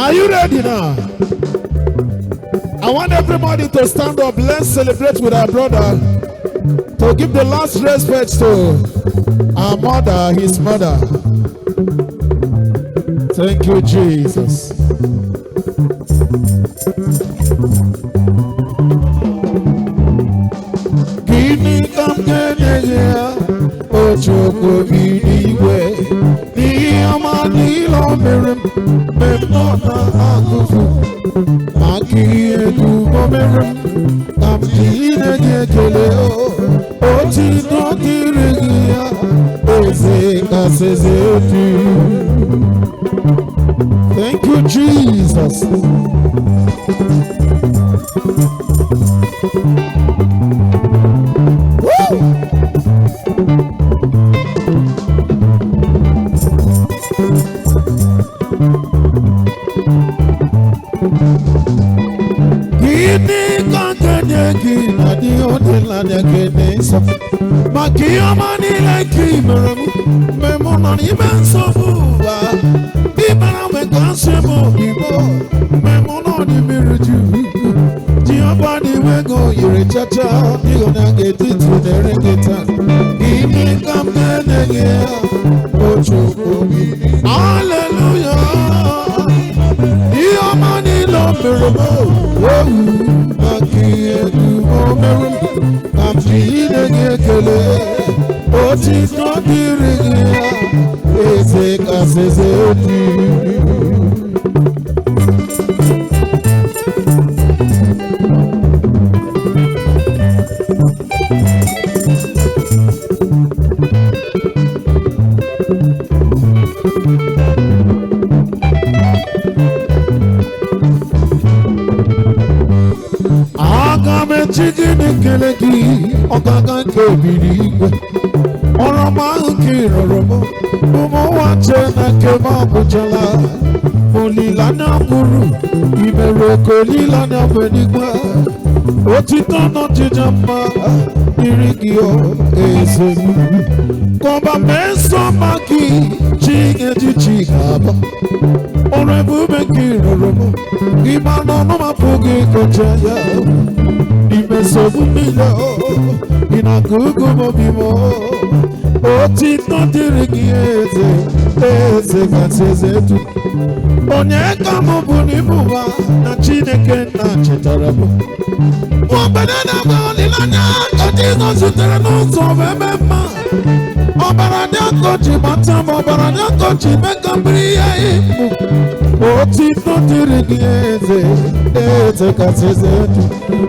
Are you ready now? I want everybody to stand up. Let's celebrate with our brother. To give the last respect to our mother, his mother. Thank you, Jesus. Gini kamgenye ochoko biniwe ni amani lo merem memnona akufu makiye kubo merem kamjine gekele oti no kirigia eze kasezeti. Thank you, Jesus. Hallelujah.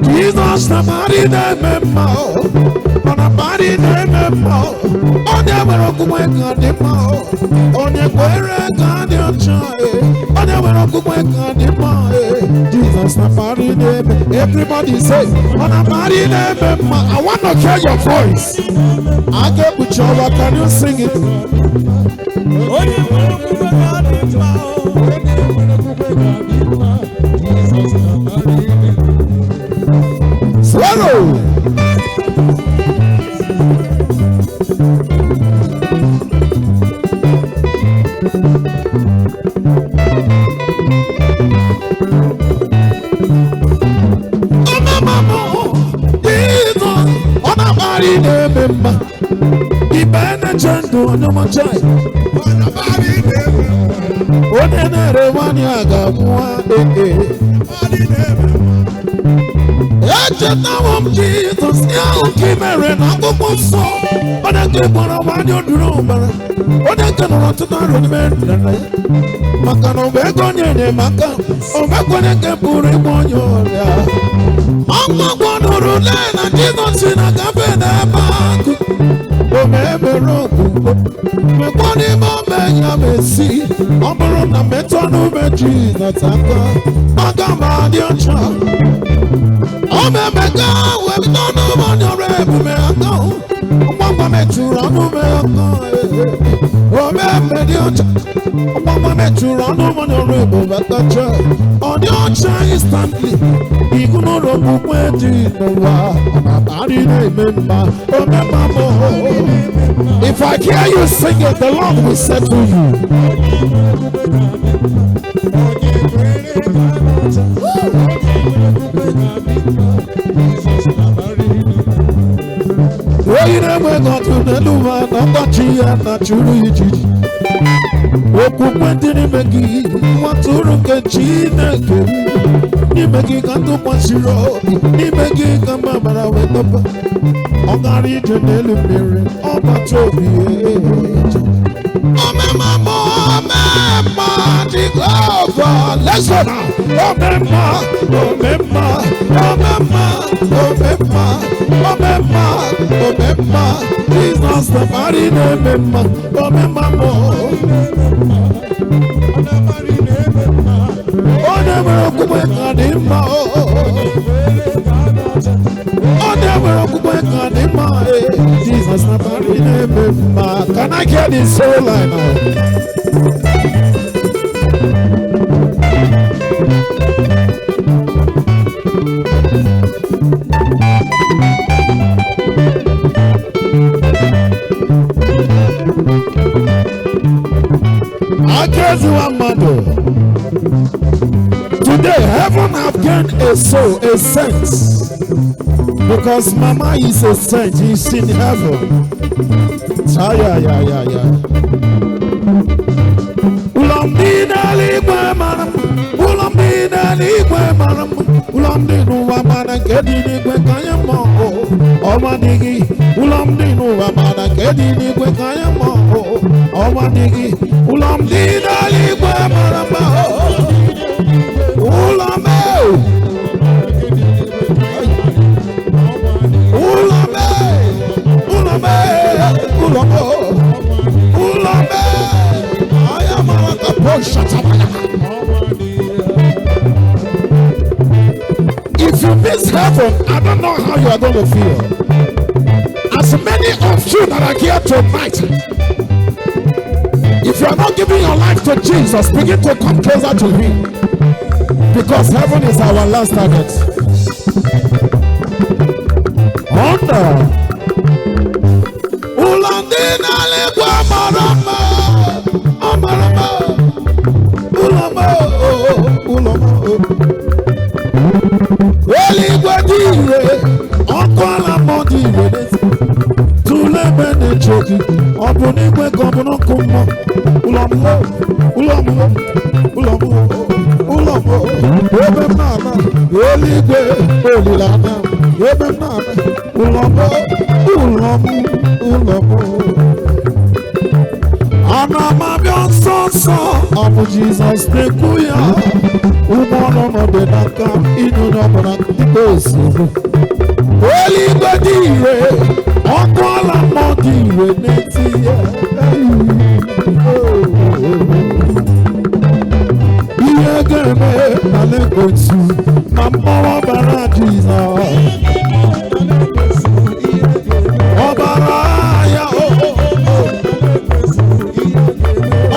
Jesus, somebody name on a body name on your God, on your God, on your child, Jesus, somebody name. Everybody say, on a body name. I want to hear your voice. I get with you, can you sing it? Swallow. Jesus, you keep marrying a couple so, but I keep on a one your drum, but I can run to the man. Macano Begonia, Maca, or Macona can put him on your. I'm not going to run, and Jesus in a cabin. Remember, me body mama me see. I'm on a metal Jesus. I'm a dear child. Oh, me go, we don't know what you're able to go. Mama met you run over. Oh, me dear child. Mama met you run over your rebel at the church. On your child instantly. He could not run where Jesus was. My body remember. Oh, me mama. If I hear you sing it, the Lord will settle you. eluigwe n'ụwa n'ọkọchị ya na chụrụ ijiji okwukwe dị n'ime gị nwatụrụ nke Chineke n'ime gị ka ntụkwasịrị obi n'ime gị ka mgbabara wee tọpa ọ gara ije n'elu mmiri ọgbata obi omemma Jehovah let's go now omemma Jesus the mighty name omemma never okwukwe ka dị mma never okwukwe ka dị mma Jesus the mighty name can I get this soul line now? Today, heaven have gained a soul, a saint, because Mama is a saint. He's in heaven. If you miss heaven, I don't know how you are going to feel. As many of you that are here tonight, if you are not giving your life to Jesus, begin to come closer to Him, because heaven is our last target. Honor. Jesus the kuya umono no benaka inu no benaka dikosi Holy Godire okola modire neti iye geme ale kotu mama bara Jesus obara ya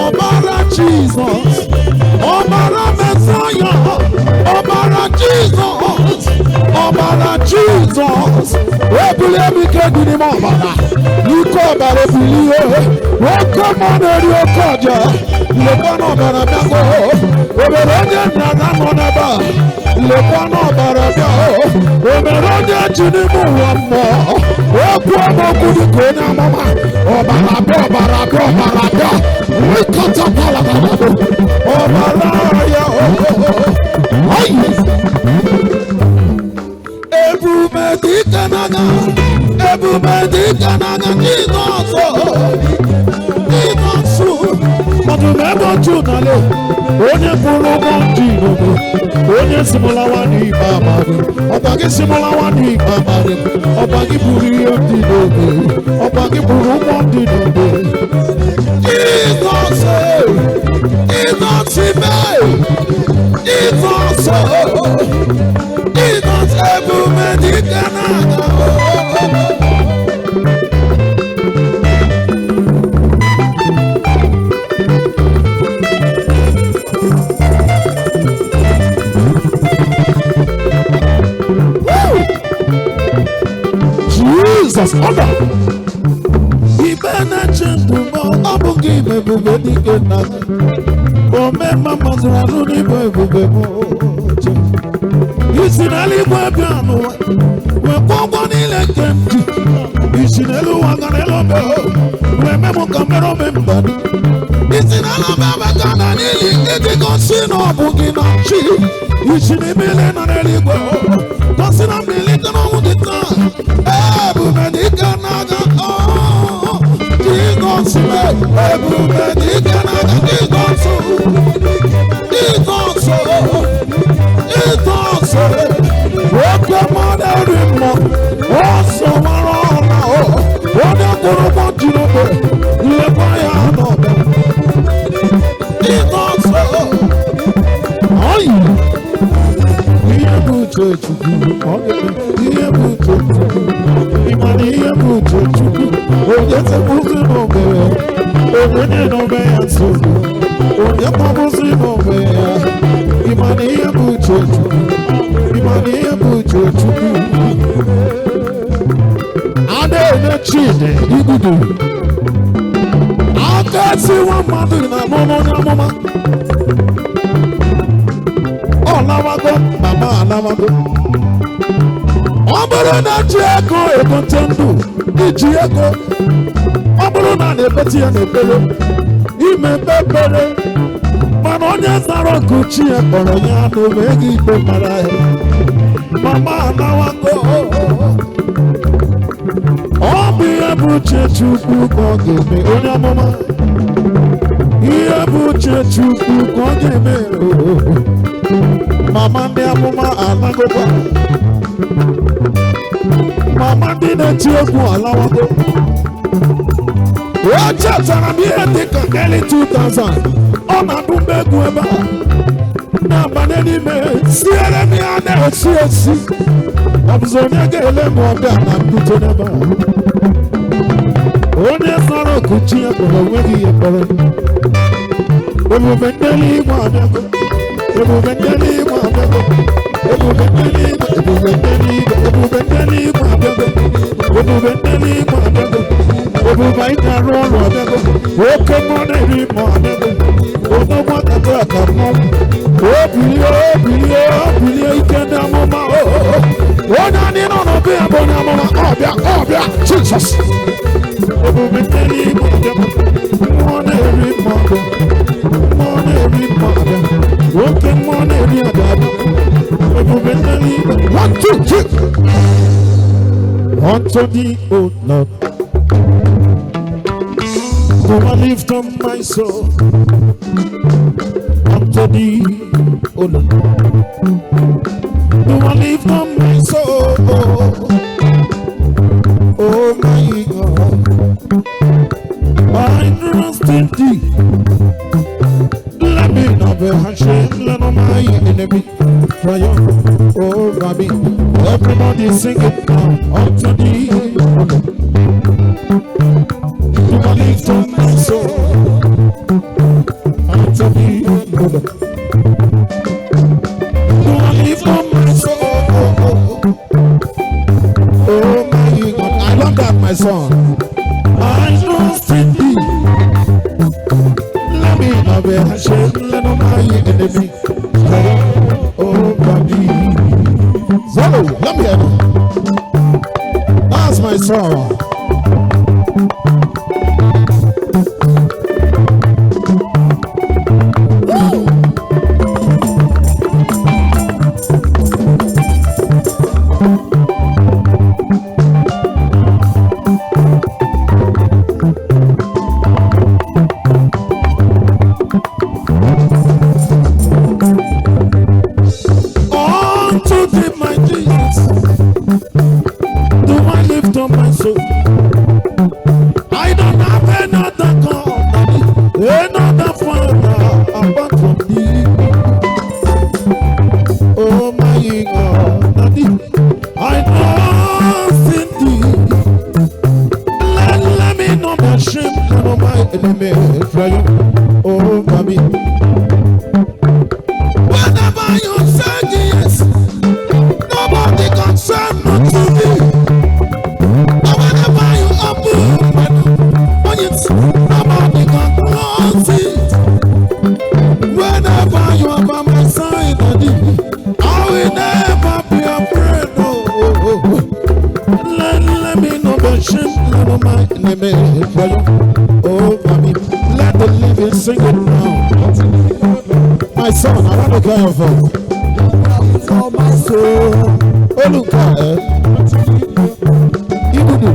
obara Jesus Obara Messiah, Obara Jesus, Obara Jesus. We believe we can do the Obara. You come by the believe. We come on the Yokoja. You come on the Nago. Oberonja Namonaba. You come on the Nago. Oberonja Chinimu Wamba. Okwamo Kudikona Mama. Obara, Obara, Obara. We cut up all of them. Everybody canaga, Jesus, but remember to Nale, onye pụrụ Montino, onye simulawani Babari, Obagi simulawani Babari, Obagi Puri Montino, Obagi Puru Montino, Jesus, Jesus, everybody canaga. Jesus, order. Ibana chendumo, abugi bebe dike na. Ome mama zraru ni bebe mo. Isinali bwe piano. We kongo ni lekenti. Chinelu Waganelo, remember Camero Member. It's in Alabama, Ghana, they got seen or booking on cheap. You should be million on any go. Passing on million on the time. Everybody can oh, Jesus, everybody can it's also, welcome on every month. Also, what I'm going to want you to do, it's also, oh, Ọbụrụ na ji ego egote ndụ iji ego ọbụrụ na na-ebeti ya n'ekpere ime ekpere mana onye zara ọkụchi ya kpọrọ ya n'omeghị ikpe mara ya mama anawago ọ bụ ihe bụ uche Chukwu ka ọ ga-eme onye amụma ihe bụ uche Chukwu ka ọ ga-eme mama ndị amụma anagokwa mama ndị na-eti egwu alawago o chetara m ihe dịka early 2000 ọ na-adụmba egwu ebe a na-abanye n'ime siere m ya na-esi esi ọ bụzi onye ga-ele m ọbịa na mbute n'ebe a onye zara okuchi ya kpọrọ onweghị ihe kpọrọ ebube ndị eluigwe abịago ebube ndị eluigwe abịago ebube ndị eluigwe ebube ndị eluigwe ebube ndị eluigwe abịago ebube ndị eluigwe abịago ebube anyị na-arụ ọrụ abịago oke mmụọ na-eri mmụọ abịago odogwu akata aka mmụọ obilie ike ndị amụma onye anyị nọ n'obe ya bụ onye amụma ọbịa Jizọs ebube ndị eluigwe abịago mmụọ na-eri mmụọ mmụọ na-eri mmụọ abịago oke mmụọ na-eri abịago ebube ndị eluigwe 1, 2, 3 unto thee, O Lord, do I lift up my soul unto thee, O Lord, do I lift up my soul, oh my God, I trust in thee. Let me not be ashamed, let no my enemy triumph over me. Everybody sing it now unto thee, O Lord. Do I lift up my soul unto thee, O Lord. Do I lift up my soul, oh my God. I love that, my son. I trust in thee. Let me not be ashamed, let no my enemy triumph over me. So, let me hear it. That's my song. I don't have another God, another Father apart from thee. Oh my God, I trust in thee. Let me not be ashamed, let no my enemy triumph over me. Whenever you say yes, nobody can say no to me. Nobody can close it. Whenever you are by my side, I will never be afraid. No, let me innovation, little my enemy. Oh, mommy, let the living sing it now. My son, I want to care for my soul. Oh, look at it. You do.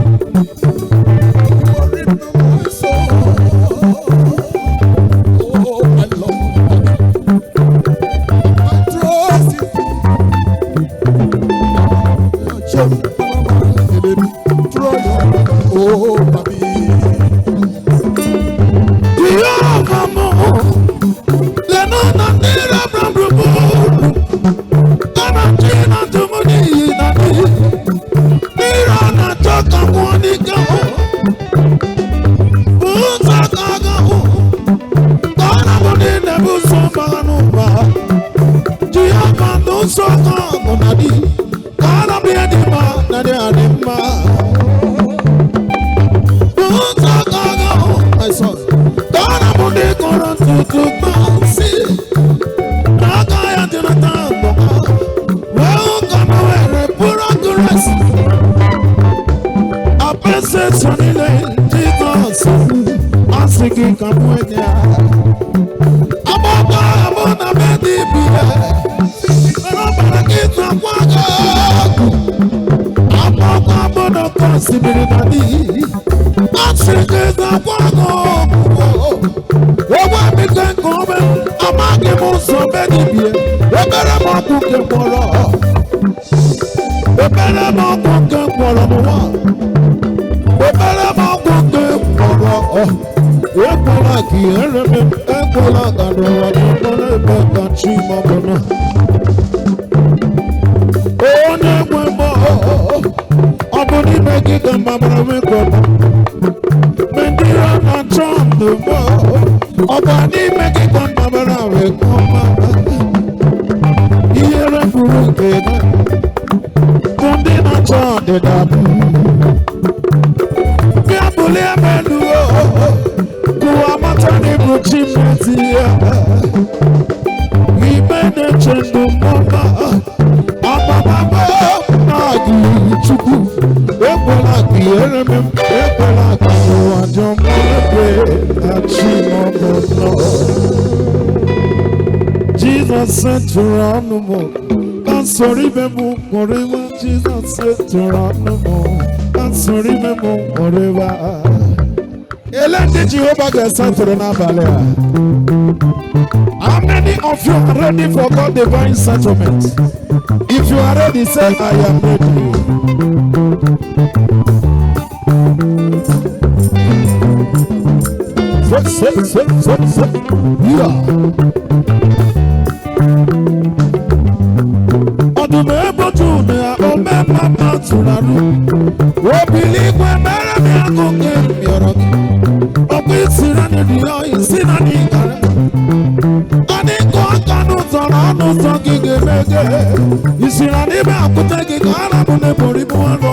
Jesus said to run no more. I'm sorry, Memo, whatever. Jesus said to run no more. I'm sorry, Memo, whatever. Elende Jehovah gets sent to the Nabalea. How many of you are ready for God's divine settlement? If you are ready, say, I am ready. Yeah. Odumebo Junior, Omema Tularu. We believe we better be a good game. Obi Sinani Dio, Sinani Kare. Ani Kano Zano Zagi Mege. Isinani Bakutaki Kana Mune Boribuano.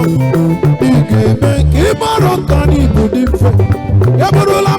Ike Meki Marokani Budifo. Yaburula.